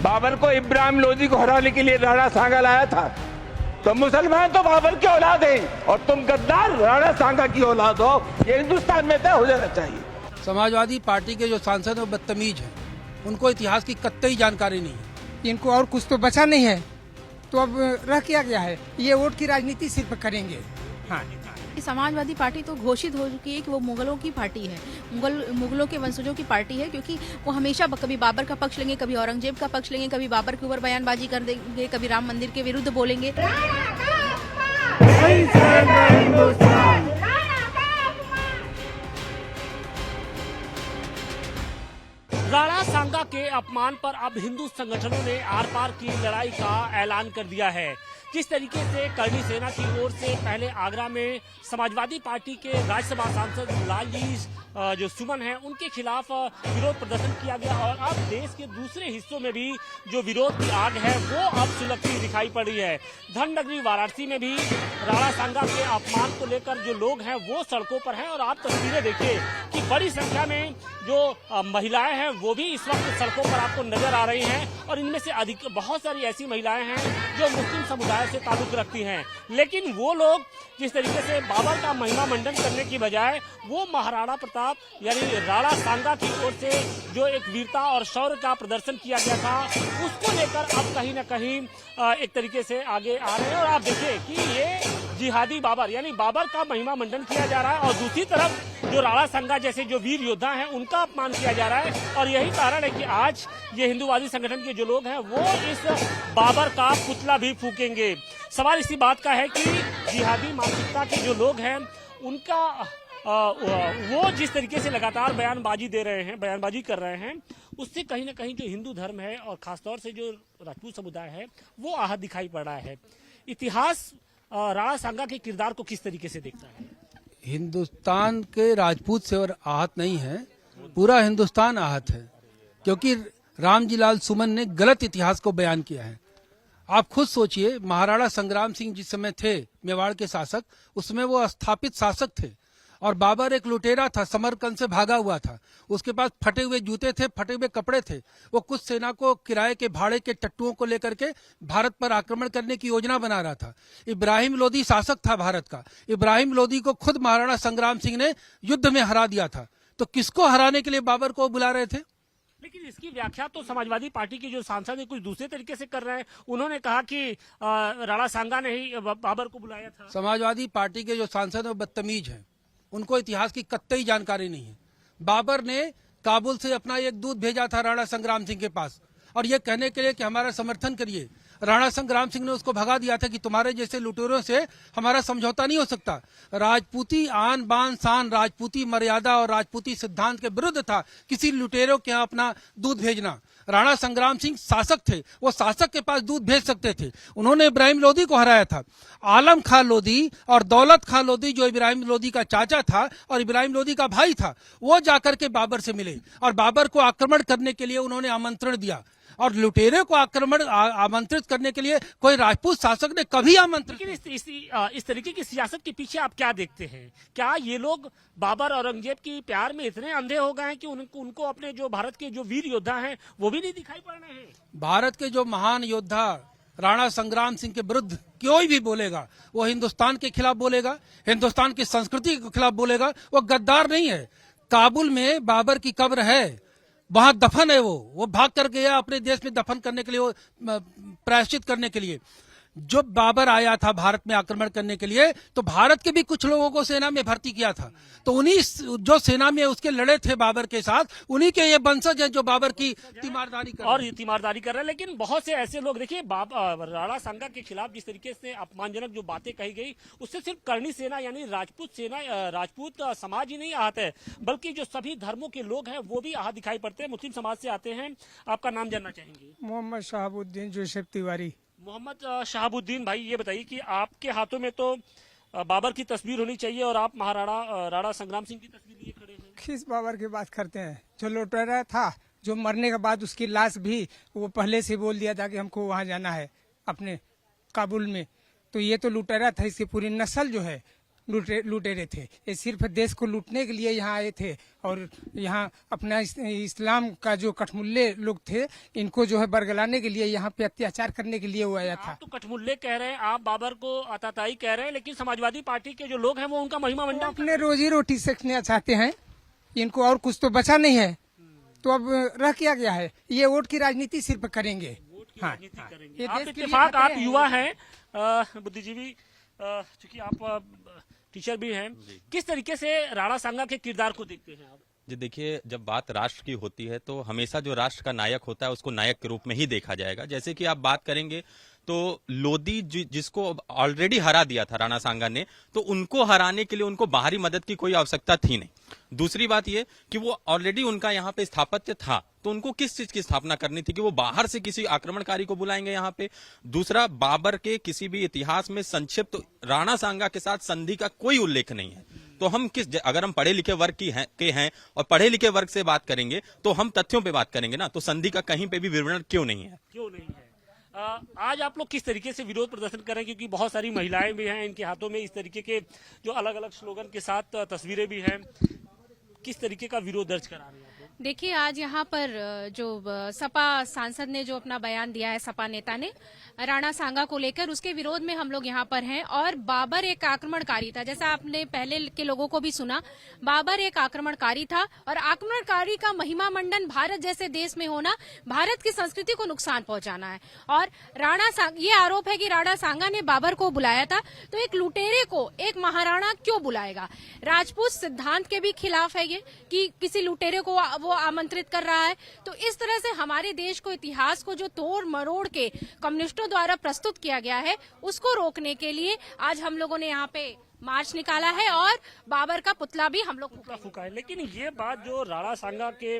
बाबर को इब्राहिम लोदी को हराने के लिए राणा सांगा लाया था। तो मुसलमान तो बाबर की औलाद है और तुम गद्दार राणा सांगा की औलाद हो। ये हिंदुस्तान में तय हो जाना चाहिए। समाजवादी पार्टी के जो सांसद हैं बदतमीज हैं, उनको इतिहास की कतई जानकारी नहीं है। इनको और कुछ तो बचा नहीं है, तो अब रह क्या गया है? ये वोट की राजनीति सिर्फ करेंगे। हाँ, समाजवादी पार्टी तो घोषित हो चुकी है कि वो मुगलों की पार्टी है, मुगलों के वंशजों की पार्टी है, क्योंकि वो हमेशा कभी बाबर का पक्ष लेंगे, कभी औरंगजेब का पक्ष लेंगे, कभी बाबर के ऊपर बयानबाजी कर देंगे, कभी राम मंदिर के विरुद्ध बोलेंगे। राणा सांगा के अपमान पर अब हिंदू संगठनों ने आर पार की लड़ाई का ऐलान कर दिया है। जिस तरीके से करणी सेना की ओर से पहले आगरा में समाजवादी पार्टी के राज्यसभा सांसद लालजी जो सुमन हैं उनके खिलाफ विरोध प्रदर्शन किया गया और अब देश के दूसरे हिस्सों में भी जो विरोध की आग है वो अब सुलगती दिखाई पड़ रही है। धर्मनगरी वाराणसी में भी राणा सांगा के अपमान को लेकर जो लोग हैं वो सड़कों पर हैं और आप तस्वीरें देखिए कि बड़ी संख्या में जो महिलाएं हैं वो भी इस वक्त सड़कों पर आपको नजर आ रही हैं और इनमें से बहुत सारी ऐसी महिलाएं हैं जो मुस्लिम समुदाय से ताल्लुक रखती हैं। लेकिन वो लोग जिस तरीके से बाबर का महिमा मंडन करने की बजाय वो महाराणा प्रताप यानी राणा सांगा की ओर से जो एक वीरता और शौर्य का प्रदर्शन किया गया था उसको लेकर अब कहीं न कहीं एक तरीके से आगे आ रहे हैं। और आप देखिए कि ये जिहादी बाबर यानी बाबर का महिमा मंडन किया जा रहा है और दूसरी तरफ जो राणा सांगा जैसे जो वीर योद्धा हैं उनका अपमान किया जा रहा है। और यही कारण है कि आज ये हिंदूवादी संगठन के जो लोग हैं वो इस बाबर का पुतला भी फूकेंगे। सवाल इसी बात का है कि जिहादी मानसिकता के जो लोग हैं उनका वो जिस तरीके से लगातार बयानबाजी दे रहे हैं, बयानबाजी कर रहे हैं, उससे कहीं ना कहीं जो हिंदू धर्म है और खासतौर से जो राजपूत समुदाय है वो आहत दिखाई पड़ रहा है। इतिहास राणा सांगा के किरदार को किस तरीके से देखता है? हिंदुस्तान के राजपूत से और आहत नहीं है, पूरा हिंदुस्तान आहत है, क्योंकि रामजी लाल सुमन ने गलत इतिहास को बयान किया है। आप खुद सोचिए, महाराणा संग्राम सिंह जिस समय थे मेवाड़ के शासक, उसमें वो स्थापित शासक थे और बाबर एक लुटेरा था, समरकंद से भागा हुआ था। उसके पास फटे हुए जूते थे, फटे हुए कपड़े थे। वो कुछ सेना को किराए के भाड़े के टट्टुओं को लेकर के भारत पर आक्रमण करने की योजना बना रहा था। इब्राहिम लोदी शासक था भारत का। इब्राहिम लोदी को खुद महाराणा संग्राम सिंह ने युद्ध में हरा दिया था। तो किसको हराने के लिए बाबर को बुला रहे थे? लेकिन इसकी व्याख्या तो समाजवादी पार्टी के जो सांसद है कुछ दूसरे तरीके से कर रहे हैं। उन्होंने कहा कि राणा सांगा ने ही बाबर को बुलाया था। समाजवादी पार्टी के जो सांसद है बदतमीज हैं, उनको इतिहास की कतई जानकारी नहीं है। बाबर ने काबुल से अपना एक दूत भेजा था राणा संग्राम सिंह के पास और ये कहने के लिए कि हमारा समर्थन करिए। राणा संग्राम सिंह ने उसको भगा दिया था कि तुम्हारे जैसे लुटेरों से हमारा समझौता नहीं हो सकता। राजपूती आन बान शान, राजपूती मर्यादा और राजपूती सिद्धांत के विरुद्ध था किसी लुटेरों के यहाँ अपना दूध भेजना। राणा संग्राम सिंह शासक थे, वो शासक के पास दूध भेज सकते थे। उन्होंने इब्राहिम लोदी को हराया था। आलम खां लोदी और दौलत खां लोदी जो इब्राहिम लोदी का चाचा था और इब्राहिम लोदी का भाई था, वो जाकर के बाबर से मिले और बाबर को आक्रमण करने के लिए उन्होंने आमंत्रण दिया। और लुटेरे को आमंत्रित करने के लिए कोई राजपूत शासक ने कभी आमंत्रित। लेकिन इस तरीके की सियासत के पीछे आप क्या देखते हैं? क्या ये लोग बाबर औरंगजेब की प्यार में इतने अंधे हो गए हैं कि उनको अपने जो भारत के जो वीर योद्धा हैं वो भी नहीं दिखाई पड़ रहे हैं? भारत के जो महान योद्धा राणा संग्राम सिंह के विरुद्ध कोई भी बोलेगा वो हिंदुस्तान के खिलाफ बोलेगा, हिंदुस्तान की संस्कृति के खिलाफ बोलेगा। वो गद्दार नहीं है। काबुल में बाबर की कब्र है, वहां दफन है। वो भाग कर गया अपने देश में दफन करने के लिए, वो प्रायश्चित करने के लिए। जो बाबर आया था भारत में आक्रमण करने के लिए तो भारत के भी कुछ लोगों को सेना में भर्ती किया था। तो उन्हीं जो सेना में उसके लड़े थे बाबर के साथ, उन्हीं के ये वंशज हैं जो बाबर की तीमारदारी कर रहे हैं। लेकिन बहुत से ऐसे लोग देखिए राणा सांगा के खिलाफ जिस तरीके से अपमानजनक जो बातें कही गई उससे सिर्फ करणी सेना यानी राजपूत समाज ही नहीं आहत है बल्कि जो सभी धर्मों के लोग हैं वो भी आहत दिखाई पड़ते हैं। मुस्लिम समाज से आते हैं, आपका नाम जानना चाहेंगे? मोहम्मद शहाबुद्दीन जोसेफ तिवारी। मोहम्मद शहाबुद्दीन भाई, ये बताइए कि आपके हाथों में तो बाबर की तस्वीर होनी चाहिए और आप महाराणा राणा संग्राम सिंह की तस्वीर लिए खड़े हैं। किस बाबर की बात करते हैं? जो लुटेरा था, जो मरने के बाद उसकी लाश भी वो पहले से बोल दिया था कि हमको वहां जाना है अपने काबुल में। तो ये तो लुटेरा था, इसकी पूरी नस्ल जो है लुटेरे थे। ये सिर्फ देश को लूटने के लिए यहाँ आए थे और यहाँ अपना इस्लाम का जो कठमुल्ले लोग थे इनको जो है बरगलाने के लिए, यहाँ पे अत्याचार करने के लिए वो आया था। आप तो कठमुल्ले कह रहे हैं, आप बाबर को आताताई कह रहे हैं, लेकिन समाजवादी पार्टी के जो लोग हैं वो उनका महिमा मंडन अपने रोजी रोटी सीखना चाहते हैं, इनको और कुछ तो बचा नहीं है, तो अब रह क्या गया है? ये वोट की राजनीति सिर्फ करेंगे। हाँ, करेंगे। आप इत्तेफाक, आप युवा हैं, बुद्धिजीवी, चूंकि आप टीचर भी हैं, किस तरीके से राणा सांगा के किरदार को देखते हैं आप? जी देखिए, जब बात राष्ट्र की होती है तो हमेशा जो राष्ट्र का नायक होता है उसको नायक के रूप में ही देखा जाएगा। जैसे कि आप बात करेंगे तो लोधी जिसको ऑलरेडी हरा दिया था राणा सांगा ने, तो उनको हराने के लिए उनको बाहरी मदद की कोई आवश्यकता थी नहीं। दूसरी बात ये कि वो ऑलरेडी उनका यहाँ पे स्थापत्य था, तो उनको किस चीज की स्थापना करनी थी कि वो बाहर से किसी आक्रमणकारी को बुलाएंगे यहाँ पे। दूसरा, बाबर के किसी भी इतिहास में संक्षिप्त राणा सांगा के साथ संधि का कोई उल्लेख नहीं है। तो हम अगर हम पढ़े लिखे वर्ग के हैं और पढ़े लिखे वर्ग से बात करेंगे तो हम तथ्यों पे बात करेंगे ना, तो संधि का कहीं पे भी विवरण क्यों नहीं है? क्यों नहीं है? आज आप लोग किस तरीके से विरोध प्रदर्शन कर रहे हैं, क्योंकि बहुत सारी महिलाएं भी हैं, इनके हाथों में इस तरीके के जो अलग अलग स्लोगन के साथ तस्वीरें भी हैं, किस तरीके का विरोध दर्ज करा रहे हैं? देखिए, आज यहाँ पर जो सपा सांसद ने जो अपना बयान दिया है, सपा नेता ने राणा सांगा को लेकर, उसके विरोध में हम लोग यहाँ पर हैं। और बाबर एक आक्रमणकारी था, जैसा आपने पहले के लोगों को भी सुना, बाबर एक आक्रमणकारी था और आक्रमणकारी का महिमा मंडन भारत जैसे देश में होना भारत की संस्कृति को नुकसान पहुंचाना है। और ये आरोप है कि राणा सांगा ने बाबर को बुलाया था, तो एक लुटेरे को एक महाराणा क्यों बुलाएगा? राजपूत सिद्धांत के भी खिलाफ है ये कि किसी लुटेरे को वो आमंत्रित कर रहा है। तो इस तरह से हमारे देश को, इतिहास को जो तोड़ मरोड़ के कम्युनिस्टों द्वारा प्रस्तुत किया गया है, उसको रोकने के लिए आज हम लोगों ने यहाँ पे मार्च निकाला है और बाबर का पुतला भी हम लोग फूका है। लेकिन ये बात जो राणा सांगा के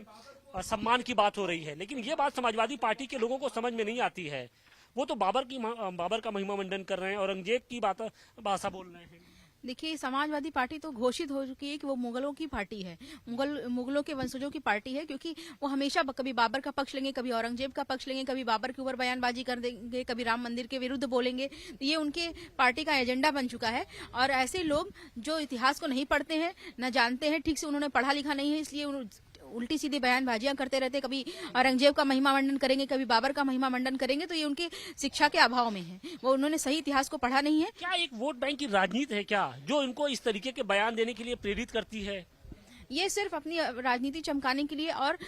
सम्मान की बात हो रही है, लेकिन ये बात समाजवादी पार्टी के लोगों को समझ में नहीं आती है। वो तो बाबर का महिमा मंडन कर रहे हैं, औरंगजेब की भाषा बोल रहे हैं। देखिए, समाजवादी पार्टी तो घोषित हो चुकी है कि वो मुगलों की पार्टी है, मुगलों के वंशजों की पार्टी है, क्योंकि वो हमेशा कभी बाबर का पक्ष लेंगे, कभी औरंगजेब का पक्ष लेंगे, कभी बाबर के ऊपर बयानबाजी कर देंगे, कभी राम मंदिर के विरुद्ध बोलेंगे। ये उनके पार्टी का एजेंडा बन चुका है। और ऐसे लोग जो इतिहास को नहीं पढ़ते हैं, न जानते हैं, ठीक से उन्होंने पढ़ा लिखा नहीं है, इसलिए उल्टी सीधी बयानबाजियां करते रहते, कभी औरंगजेब का महिमा मंडन करेंगे, कभी बाबर का महिमा मंडन करेंगे। तो ये उनकी शिक्षा के अभाव में है, वो उन्होंने सही इतिहास को पढ़ा नहीं है। क्या एक वोट बैंक की राजनीति है क्या जो इनको इस तरीके के बयान देने के लिए प्रेरित करती है? ये सिर्फ अपनी राजनीति चमकाने के लिए और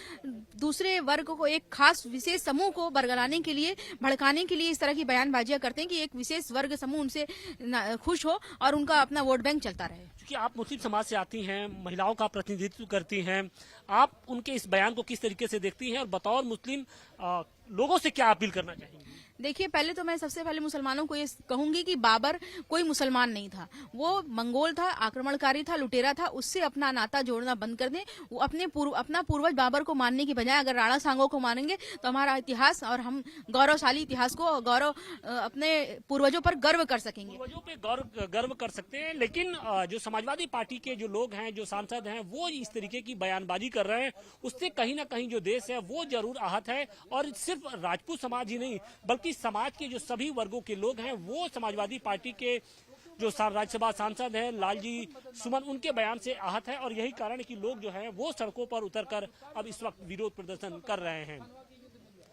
दूसरे वर्ग को, एक खास विशेष समूह को बरगलाने के लिए, भड़काने के लिए इस तरह की बयानबाजियां करते हैं कि एक विशेष वर्ग समूह उनसे खुश हो और उनका अपना वोट बैंक चलता रहे। क्योंकि आप मुस्लिम समाज से आती हैं, महिलाओं का प्रतिनिधित्व करती हैं, आप उनके इस बयान को किस तरीके से देखती हैं और बतौर मुस्लिम लोगों से क्या अपील करना चाहेंगी? देखिए, पहले तो मैं सबसे पहले मुसलमानों को ये कहूंगी कि बाबर कोई मुसलमान नहीं था, वो मंगोल था, आक्रमणकारी था, लुटेरा था। उससे अपना नाता जोड़ना बंद कर दें। वो अपना पूर्वज बाबर को मानने की बजाय अगर राणा सांगा को मानेंगे तो हमारा इतिहास और हम गौरवशाली इतिहास को, अपने पूर्वजों पर गर्व कर सकेंगे। पूर्वजों पे गर्व कर सकते हैं। लेकिन जो समाजवादी पार्टी के जो लोग हैं, जो सांसद हैं, वो इस तरीके की बयानबाजी कर रहे हैं, उससे कहीं ना कहीं जो देश है वो जरूर आहत है। और सिर्फ राजपूत समाज ही नहीं, बल्कि समाज के जो सभी वर्गों के लोग हैं वो समाजवादी पार्टी के जो राज्यसभा सांसद हैं लालजी सुमन, उनके बयान से आहत है। और यही कारण है कि लोग जो हैं वो सड़कों पर उतरकर अब इस वक्त विरोध प्रदर्शन कर रहे हैं।